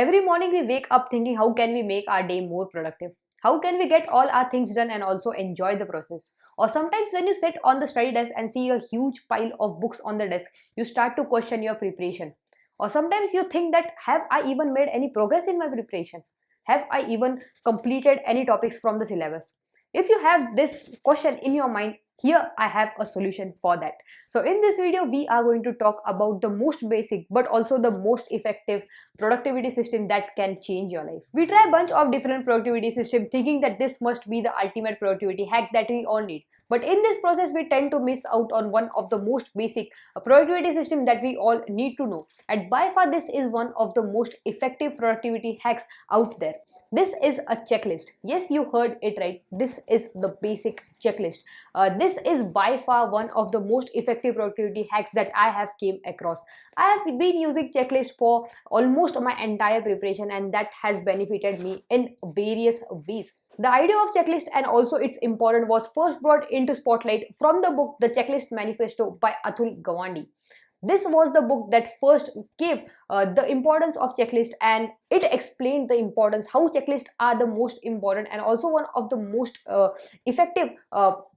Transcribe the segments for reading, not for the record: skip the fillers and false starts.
Every morning we wake up thinking, how can we make our day more productive? How can we get all our things done and also enjoy the process? Or sometimes when you sit on the study desk and see a huge pile of books on the desk, you start to question your preparation. Or sometimes you think that, have I even made any progress in my preparation? Have I even completed any topics from the syllabus? If you have this question in your mind, here I have a solution for that. So in this video, we are going to talk about the most basic but also the most effective productivity system that can change your life. We try a bunch of different productivity systems thinking that this must be the ultimate productivity hack that we all need. But in this process, we tend to miss out on one of the most basic productivity system that we all need to know. And by far, this is one of the most effective productivity hacks out there. This is a checklist. Yes, you heard it right. This is the basic checklist. This is by far one of the most effective productivity hacks that I have came across. I have been using checklist for almost my entire preparation, and that has benefited me in various ways. The idea of checklist and also its importance was first brought into spotlight from the book The Checklist Manifesto by Atul Gawande. This was the book that first gave the importance of checklist, and it explained the importance how checklists are the most important and also one of the most effective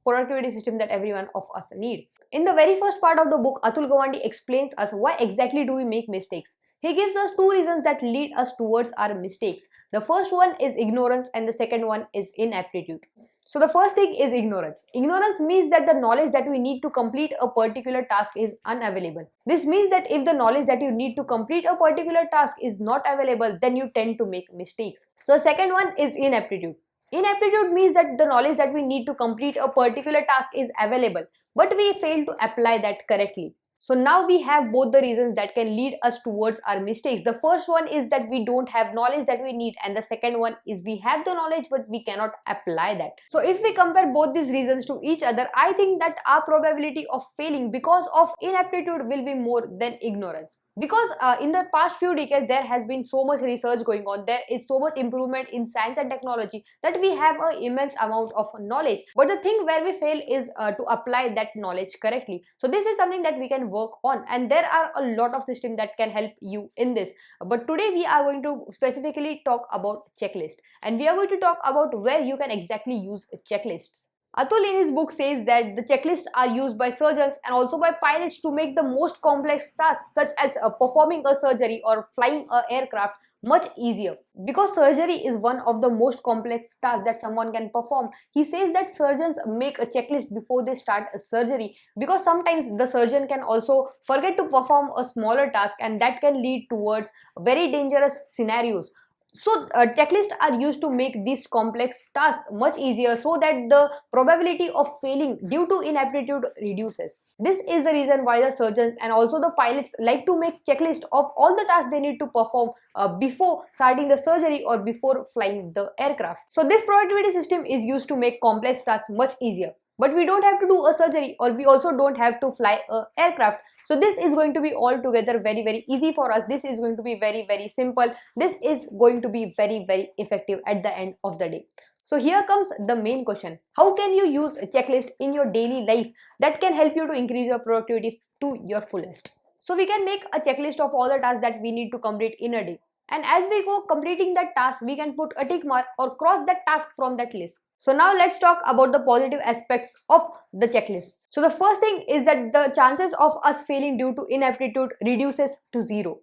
productivity system that every one of us need. In the very first part of the book, Atul Gawande explains us why exactly do we make mistakes. He gives us two reasons that lead us towards our mistakes. The first one is ignorance and the second one is inaptitude. So the first thing is ignorance. Ignorance means that the knowledge that we need to complete a particular task is unavailable. This means that if the knowledge that you need to complete a particular task is not available, then you tend to make mistakes. So the second one is inaptitude. Inaptitude means that the knowledge that we need to complete a particular task is available, but we fail to apply that correctly. So now we have both the reasons that can lead us towards our mistakes. The first one is that we don't have knowledge that we need, and the second one is we have the knowledge but we cannot apply that. So if we compare both these reasons to each other, I think that our probability of failing because of inaptitude will be more than ignorance. Because in the past few decades, there has been so much research going on. There is so much improvement in science and technology that we have an immense amount of knowledge. But the thing where we fail is to apply that knowledge correctly. So this is something that we can work on, and there are a lot of systems that can help you in this. But today we are going to specifically talk about checklist, and we are going to talk about where you can exactly use checklists. Atul in his book says that the checklists are used by surgeons and also by pilots to make the most complex tasks such as performing a surgery or flying an aircraft much easier. Because surgery is one of the most complex tasks that someone can perform, he says that surgeons make a checklist before they start a surgery, because sometimes the surgeon can also forget to perform a smaller task, and that can lead towards very dangerous scenarios. So checklists are used to make these complex tasks much easier so that the probability of failing due to inaptitude reduces. This is the reason why the surgeons and also the pilots like to make checklist of all the tasks they need to perform before starting the surgery or before flying the aircraft. So this productivity system is used to make complex tasks much easier. But we don't have to do a surgery, or we also don't have to fly an aircraft. So this is going to be altogether very easy for us. This is going to be very simple. This is going to be very effective at the end of the day. So here comes the main question. How can you use a checklist in your daily life that can help you to increase your productivity to your fullest? So we can make a checklist of all the tasks that we need to complete in a day. And as we go completing that task, we can put a tick mark or cross that task from that list. So now let's talk about the positive aspects of the checklist. So the first thing is that the chances of us failing due to inaptitude reduces to 0.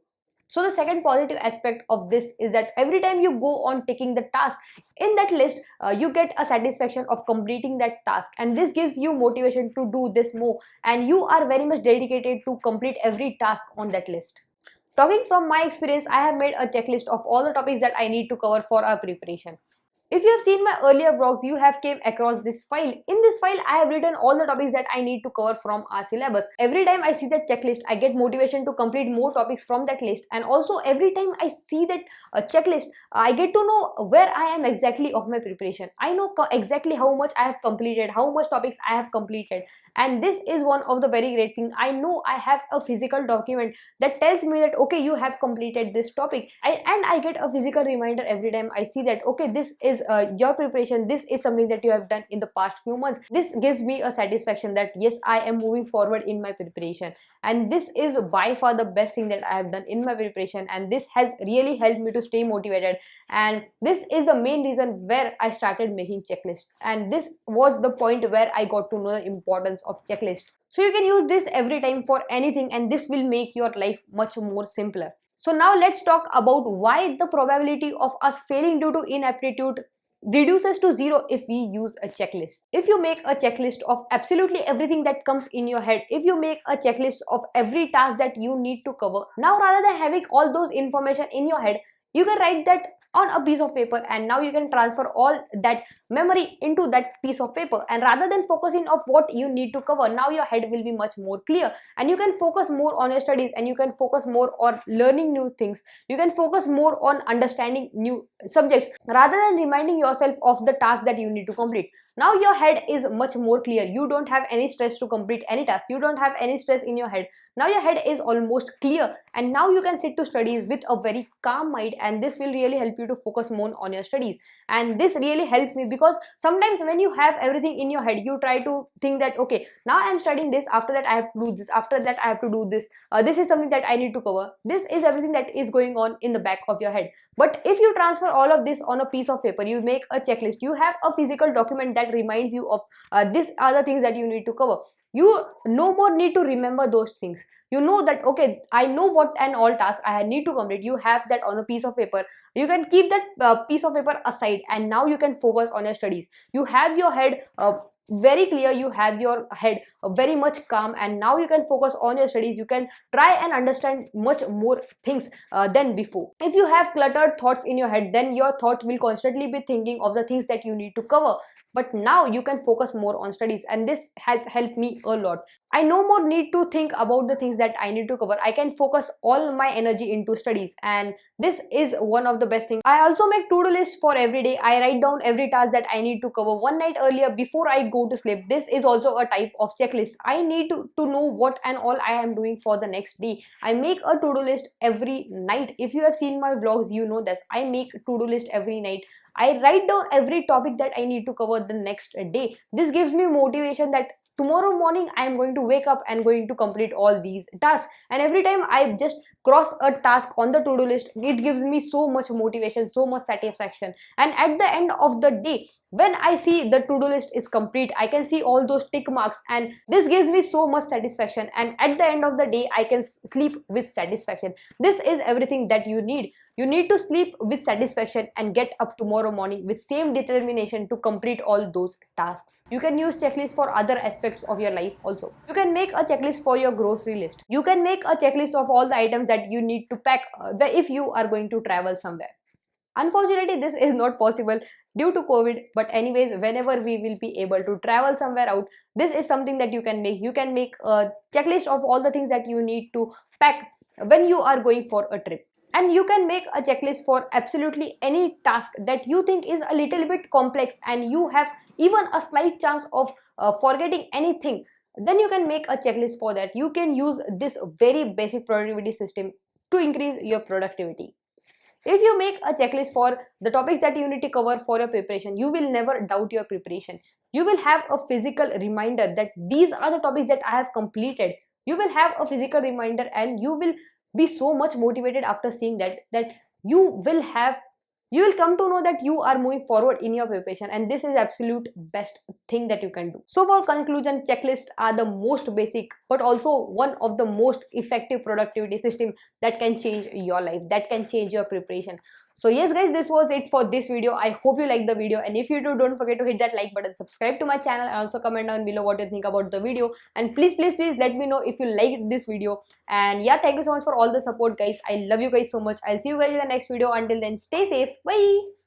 So the second positive aspect of this is that every time you go on ticking the task in that list, you get a satisfaction of completing that task, and this gives you motivation to do this more, and you are very much dedicated to complete every task on that list. Talking from my experience, I have made a checklist of all the topics that I need to cover for our preparation. If you have seen my earlier vlogs, you have came across this file. In this file, I have written all the topics that I need to cover from our syllabus. Every time I see that checklist, I get motivation to complete more topics from that list. And also every time I see that checklist, I get to know where I am exactly of my preparation. I know exactly how much I have completed, how much topics I have completed. And this is one of the very great things. I know I have a physical document that tells me that, okay, you have completed this topic. And I get a physical reminder every time I see that, okay, this is as your preparation, this is something that you have done in the past few months. This gives me a satisfaction that yes, I am moving forward in my preparation, and this is by far the best thing that I have done in my preparation, and this has really helped me to stay motivated. And this is the main reason where I started making checklists, and this was the point where I got to know the importance of checklists. So you can use this every time for anything, and this will make your life much more simpler. So now let's talk about why the probability of us failing due to inaptitude reduces to zero if we use a checklist. If you make a checklist of absolutely everything that comes in your head, if you make a checklist of every task that you need to cover, now rather than having all those information in your head, you can write that on a piece of paper, and now you can transfer all that memory into that piece of paper. And rather than focusing on what you need to cover, now your head will be much more clear, and you can focus more on your studies, and you can focus more on learning new things. You can focus more on understanding new subjects rather than reminding yourself of the task that you need to complete. Now your head is much more clear. You don't have any stress to complete any task. You don't have any stress in your head. Now your head is almost clear, and now you can sit to studies with a very calm mind, and this will really help you to focus more on your studies. And this really helped me, because sometimes when you have everything in your head, you try to think that okay, now I am studying this, after that I have to do this, after that I have to do this, this is something that I need to cover. This is everything that is going on in the back of your head. But if you transfer all of this on a piece of paper, you make a checklist, you have a physical document that reminds you of these are the things that you need to cover. You no more need to remember those things. You know that okay, I know what and all tasks I need to complete. You have that on a piece of paper. You can keep that piece of paper aside, and now you can focus on your studies. You have your head very clear, you have your head very much calm, and now you can focus on your studies. You can try and understand much more things than before. If you have cluttered thoughts in your head, then your thought will constantly be thinking of the things that you need to cover. But now you can focus more on studies, and this has helped me a lot. I no more need to think about the things that I need to cover. I can focus all my energy into studies, and this is one of the best things. I also make to-do lists for every day. I write down every task that I need to cover one night earlier before I go to sleep. This is also a type of checklist. I need to know what and all I am doing for the next day. I make a to-do list every night. If you have seen my vlogs, you know this. I make to-do list every night. I write down every topic that I need to cover the next day. This gives me motivation that tomorrow morning I am going to wake up and going to complete all these tasks. And every time I just cross a task on the to-do list, it gives me so much motivation, so much satisfaction. And at the end of the day, when I see the to-do list is complete, I can see all those tick marks, and this gives me so much satisfaction. And at the end of the day, I can sleep with satisfaction. This is everything that you need. You need to sleep with satisfaction and get up tomorrow morning with same determination to complete all those tasks. You can use checklists for other aspects of your life also. You can make a checklist for your grocery list. You can make a checklist of all the items that you need to pack if you are going to travel somewhere. Unfortunately, this is not possible due to COVID, but anyways, whenever we will be able to travel somewhere out, this is something that you can make. You can make a checklist of all the things that you need to pack when you are going for a trip. And you can make a checklist for absolutely any task that you think is a little bit complex and you have even a slight chance of forgetting anything. Then you can make a checklist for that. You can use this very basic productivity system to increase your productivity. If you make a checklist for the topics that you need to cover for your preparation, you will never doubt your preparation. You will have a physical reminder that these are the topics that I have completed. You will have a physical reminder, and you will be so much motivated after seeing that you will come to know that you are moving forward in your preparation, and this is absolute best thing that you can do. So for conclusion, checklists are the most basic but also one of the most effective productivity system that can change your life, that can change your preparation. So yes guys, this was it for this video. I hope you liked the video, and if you do, don't forget to hit that like button, subscribe to my channel, and also comment down below what you think about the video. And please let me know if you liked this video. And yeah, thank you so much for all the support guys. I love you guys so much. I'll see you guys in the next video. Until then, stay safe. Bye.